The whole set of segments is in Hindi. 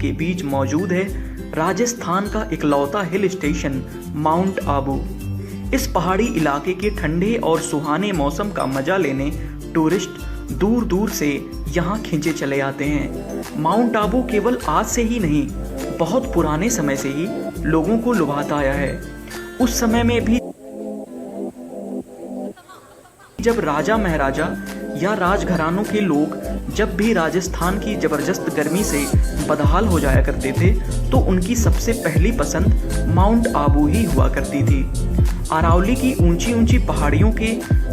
के बीच मौजूद है राजस्थान का इकलौता हिल स्टेशन माउंट आबू। इस पहाड़ी इलाके के ठंडे और सुहाने मौसम का मजा लेने टूरिस्ट दूर दूर से यहाँ खिंचे चले आते हैं। माउंट आबू केवल आज से ही नहीं, बहुत पुराने समय से ही लोगों को लुभाता आया है। उस समय में भी जब राजा महाराजा या राजघरानों के लोग जब भी राजस्थान की जबरदस्त गर्मी से बदहाल हो जाया करते थे तो उनकी सबसे पहली पसंद माउंट आबू ही हुआ करती थी। अरावली की ऊंची ऊंची पहाड़ियों के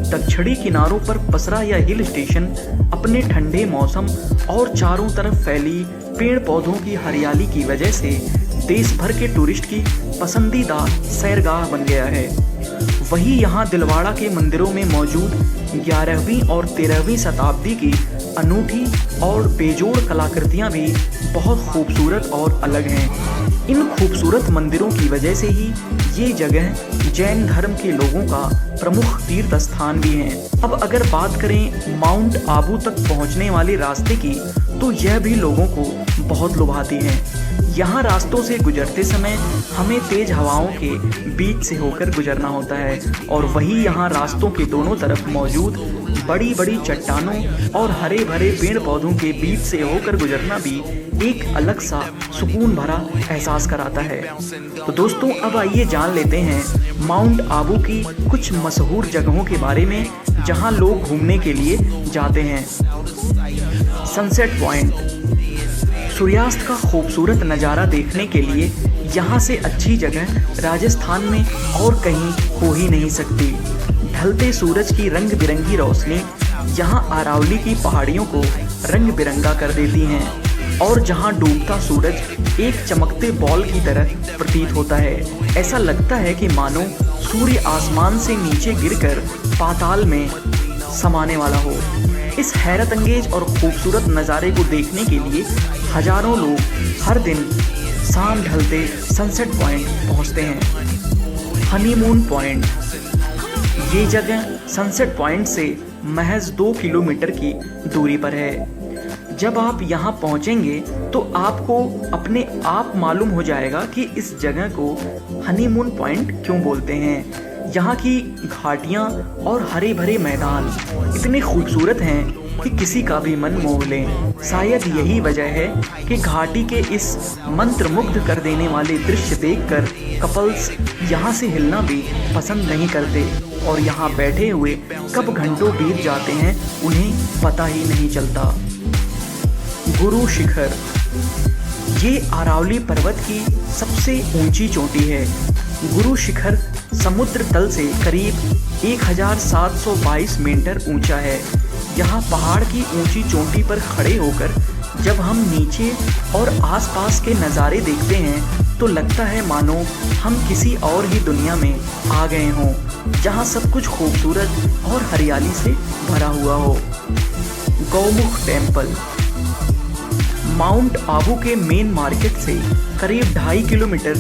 दक्षिणी किनारों पर पसरा यह हिल स्टेशन अपने ठंडे मौसम और चारों तरफ फैली पेड़ पौधों की हरियाली की वजह से देश भर के टूरिस्ट की पसंदीदा सैरगाह बन गया है। वहीं यहाँ दिलवाड़ा के मंदिरों में मौजूद 11वीं और 13वीं शताब्दी की अनूठी और बेजोड़ कलाकृतियाँ भी बहुत खूबसूरत और अलग हैं। इन खूबसूरत मंदिरों की वजह से ही ये जगह जैन धर्म के लोगों का प्रमुख तीर्थ स्थान भी है। अब अगर बात करें माउंट आबू तक पहुंचने वाले रास्ते की तो यह भी लोगों को बहुत लुभाती है। यहाँ रास्तों से गुजरते समय हमें तेज हवाओं के बीच से होकर गुजरना होता है और वहीं यहाँ रास्तों के दोनों तरफ मौजूद बड़ी बड़ी चट्टानों और हरे भरे पेड़ पौधों के बीच से होकर गुजरना भी एक अलग सा सुकून भरा एहसास कराता है। तो दोस्तों अब आइए जान लेते हैं माउंट आबू की कुछ मशहूर जगहों के बारे में जहां लोग घूमने के लिए जाते हैं। सनसेट पॉइंट, सूर्यास्त का खूबसूरत नज़ारा देखने के लिए यहाँ से अच्छी जगह राजस्थान में और कहीं हो ही नहीं सकती। ढलते सूरज की रंग बिरंगी रोशनी यहाँ अरावली की पहाड़ियों को रंग बिरंगा कर देती हैं और जहाँ डूबता सूरज एक चमकते बॉल की तरह प्रतीत होता है। ऐसा लगता है कि मानो सूर्य आसमान से नीचे गिरकर पाताल में समाने वाला हो। इस हैरत अंगेज और खूबसूरत नज़ारे को देखने के लिए हजारों लोग हर दिन शाम ढलते सनसेट पॉइंट पहुंचते हैं। हनीमून पॉइंट, ये जगह सनसेट पॉइंट से महज 2 किलोमीटर की दूरी पर है। जब आप यहाँ पहुँचेंगे तो आपको अपने आप मालूम हो जाएगा कि इस जगह को हनीमून पॉइंट क्यों बोलते हैं। यहाँ की घाटियाँ और हरे भरे मैदान इतने खूबसूरत हैं कि किसी का भी मन मोह लें। शायद यही वजह है कि घाटी के इस मंत्रमुग्ध कर देने वाले दृश्य देखकर कपल्स यहाँ से हिलना भी पसंद नहीं करते और यहाँ बैठे हुए कब घंटों बीत जाते हैं उन्हें पता ही नहीं चलता। गुरु शिखर, ये अरावली पर्वत की सबसे ऊंची चोटी है। गुरु शिखर समुद्र तल से करीब 1722 मीटर ऊंचा है। यहाँ पहाड़ की ऊंची चोटी पर खड़े होकर जब हम नीचे और आसपास के नज़ारे देखते हैं तो लगता है मानो हम किसी और ही दुनिया में आ गए हों, जहाँ सब कुछ खूबसूरत और हरियाली से भरा हुआ हो। गौमुख टेम्पल, माउंट आबू के मेन मार्केट से करीब 2.5 किलोमीटर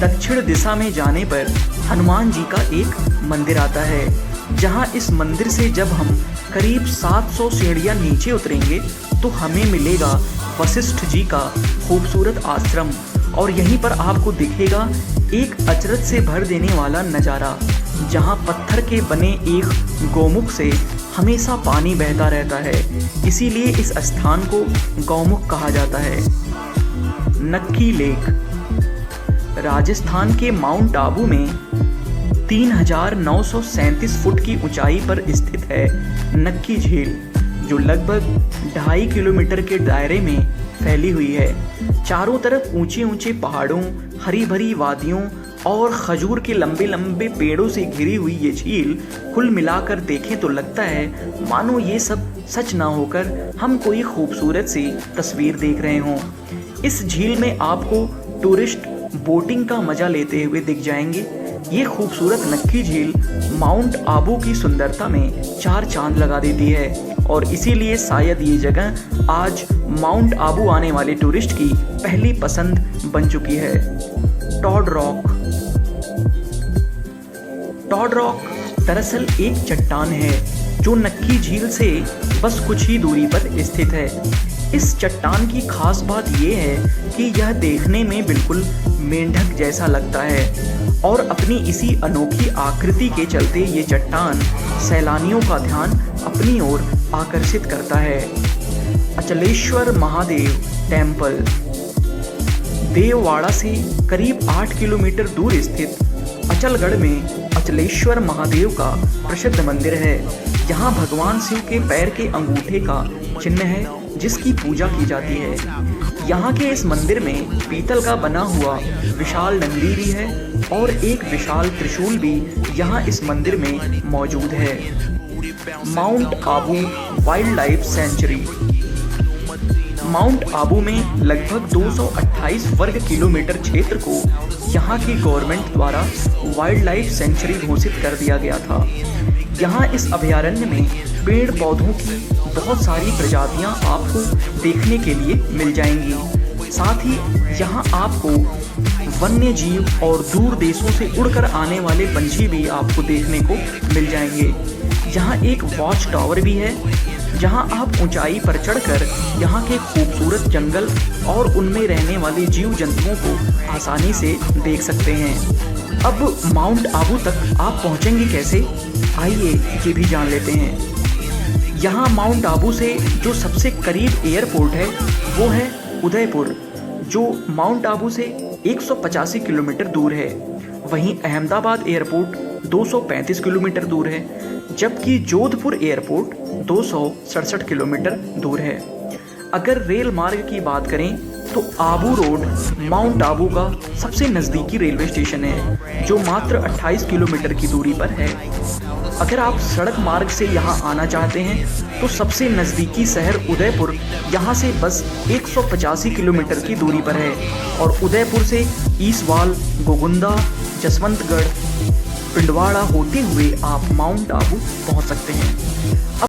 दक्षिण दिशा में जाने पर हनुमान जी का एक मंदिर आता है, जहां इस मंदिर से जब हम करीब 700 सीढ़ियां नीचे उतरेंगे तो हमें मिलेगा वशिष्ठ जी का खूबसूरत आश्रम और यहीं पर आपको दिखेगा एक अचरज से भर देने वाला नज़ारा, जहां पत्थर के बने एक गौमुख से हमेशा पानी बहता रहता है। इसीलिए इस स्थान को गौमुख कहा जाता है। नक्की लेक, राजस्थान के माउंट आबू में 3937 फुट की ऊंचाई पर स्थित है नक्की झील, जो लगभग 2.5 किलोमीटर के दायरे में फैली हुई है। चारों तरफ ऊंचे ऊंचे पहाड़ों, हरी भरी वादियों और खजूर के लंबे लंबे पेड़ों से घिरी हुई ये झील कुल मिलाकर देखें तो लगता है मानो ये सब सच ना होकर हम कोई खूबसूरत सी तस्वीर देख रहे हों। इस झील में आपको टूरिस्ट बोटिंग का मजा लेते हुए दिख जाएंगे। ये खूबसूरत नक्की झील माउंट आबू की सुंदरता में 4 चांद लगा देती है और इसीलिए शायद ये जगह आज माउंट आबू आने वाले टूरिस्ट की पहली पसंद बन चुकी है। टॉड रॉक, टॉड रॉक दरअसल एक चट्टान है जो नक्की झील से बस कुछ ही दूरी पर स्थित है। इस चट्टान की खास बात यह है कि यह देखने में बिल्कुल मेंढक जैसा लगता है और अपनी इसी अनोखी आकृति के चलते ये चट्टान सैलानियों का ध्यान अपनी ओर आकर्षित करता है। अचलेश्वर महादेव टेम्पल देववाड़ा से करीब 8 किलोमीटर दूर स्थित अचलगढ़ में अचलेश्वर महादेव का प्रसिद्ध मंदिर है। यहाँ भगवान शिव के पैर के अंगूठे का चिन्ह है जिसकी पूजा की जाती है। यहाँ के इस मंदिर में पीतल का बना हुआ विशाल नंदी भी है और एक विशाल त्रिशूल भी यहाँ इस मंदिर में मौजूद है। Mount Abu wild life sanctuary mount Abu में लगभग 228 वर्ग किलोमीटर क्षेत्र को यहाँ की गवर्नमेंट द्वारा वाइल्ड लाइफ सेंचुरी घोषित कर दिया गया था। यहाँ इस अभयारण्य में पेड़ पौधों की बहुत सारी प्रजातियाँ आपको देखने के लिए मिल जाएंगी। साथ ही यहाँ आपको वन्य जीव और दूर देशों से उड़कर आने वाले पंछी भी आपको देखने को मिल जाएंगे। यहाँ एक वॉच टावर भी है जहाँ आप ऊंचाई पर चढ़कर यहाँ के खूबसूरत जंगल और उनमें रहने वाले जीव जंतुओं को आसानी से देख सकते हैं। अब माउंट आबू तक आप पहुँचेंगे कैसे, आइए ये भी जान लेते हैं। यहाँ माउंट आबू से जो सबसे करीब एयरपोर्ट है वो है उदयपुर, जो माउंट आबू से 185 किलोमीटर दूर है। वहीं अहमदाबाद एयरपोर्ट 235 किलोमीटर दूर है, जबकि जोधपुर एयरपोर्ट 267 किलोमीटर दूर है। अगर रेल मार्ग की बात करें तो आबू रोड माउंट आबू का सबसे नज़दीकी रेलवे स्टेशन है जो मात्र 28 किलोमीटर की दूरी पर है। अगर आप सड़क मार्ग से यहाँ आना चाहते हैं तो सबसे नज़दीकी शहर उदयपुर यहाँ से बस 185 किलोमीटर की दूरी पर है और उदयपुर से ईसवाल, गोगुंदा, जसवंतगढ़, पिंडवाड़ा होते हुए आप माउंट आबू पहुँच सकते हैं।